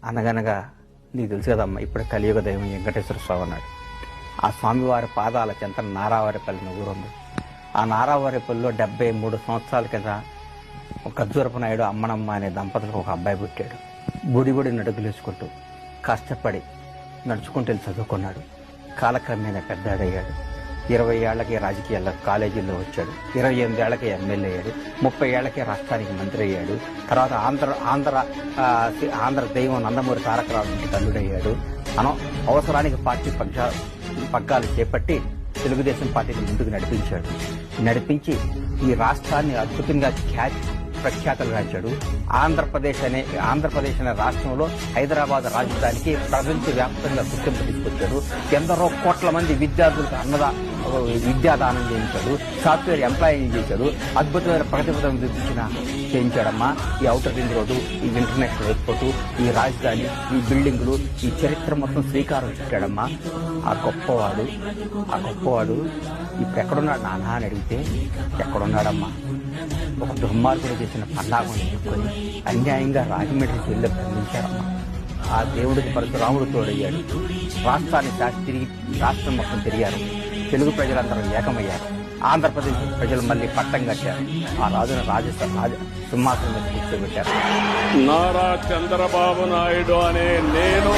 అనగనగా నీకు తెలుసు కదమ్మా, ఇప్పుడు కలియుగ దైవం వెంకటేశ్వర స్వామి అన్నాడు. ఆ స్వామివారి పాదాల చెంత నారావారిపల్లి ఊరుంది. ఆ నారావారిపల్లిలో 73 సంవత్సరాల కింద ఒక ఖర్జూరపు నాయుడు అమ్మనమ్మ అనే దంపతులకు ఒక అబ్బాయి పుట్టాడు. బుడి నడుగులేసుకుంటూ కష్టపడి నడుచుకుంటూ వెళ్ళి చదువుకున్నాడు. కాలక్రమేణా పెద్దాడయ్యాడు. 20 ఏళ్లకే రాజకీయాల్లో కాలేజీల్లో వచ్చాడు. 28 ఏళ్లకే ఎమ్మెల్యే అయ్యాడు. 30 ఏళ్లకే రాష్ట్రానికి మంత్రి అయ్యాడు. తర్వాత ఆంధ్ర దైవం నందమూరి తారక రామారావుకి తల్లుడయ్యాడు. అవసరానికి పార్టీ పగ్గాలు చేపట్టి తెలుగుదేశం పార్టీని ముందుకు నడిపించి ఈ రాష్ట్రాన్ని అద్భుతంగా ప్రఖ్యాతలు రాశాడు. ఆంధ్రప్రదేశ్ అనే రాష్ట్రంలో హైదరాబాద్ రాజధానికి ప్రపంచవ్యాప్తంగా గుర్తింపు తీసుకొచ్చాడు. ఎందరో కోట్ల మంది విద్యార్థులకు విద్యాదానం చేయించాడు. సాఫ్ట్వేర్ ఎంప్లాయీని చేశాడు. అద్భుతమైన ప్రగతిపథం చేయించాడమ్మా. ఈ ఔటర్ రింగ్ రోడ్డు, ఈ ఇంటర్నేషనల్ ఎయిర్పోర్టు, ఈ రాజధాని, ఈ బిల్డింగులు, ఈ చరిత్ర మొత్తం శ్రీకారం చుట్టాడమ్మా. ఆ గొప్పవాడు ఇప్పుడు ఎక్కడున్నాడు నాన్న అని అడిగితే ఎక్కడున్నాడమ్మా? ఒక దుర్మార్గుడు చేసిన పన్నాగం ఎదుర్కొని అన్యాయంగా రాజమండ్రి జైల్లో బంధించారమ్మా. ఆ దేవుడికి పరశురాముడు తోడయ్యాడు. రాష్ట్రాన్ని తిరిగి రాష్ట్రం మొత్తం తిరిగారు. తెలుగు ప్రజలందరూ ఏకమయ్యారు. ఆంధ్రప్రదేశ్ ప్రజలు మళ్ళీ పట్టం కట్టారు. ఆ రాజును సింహాసనం మీద కూర్చోబెట్టారు. నారా చంద్రబాబు నాయుడు అనే నేను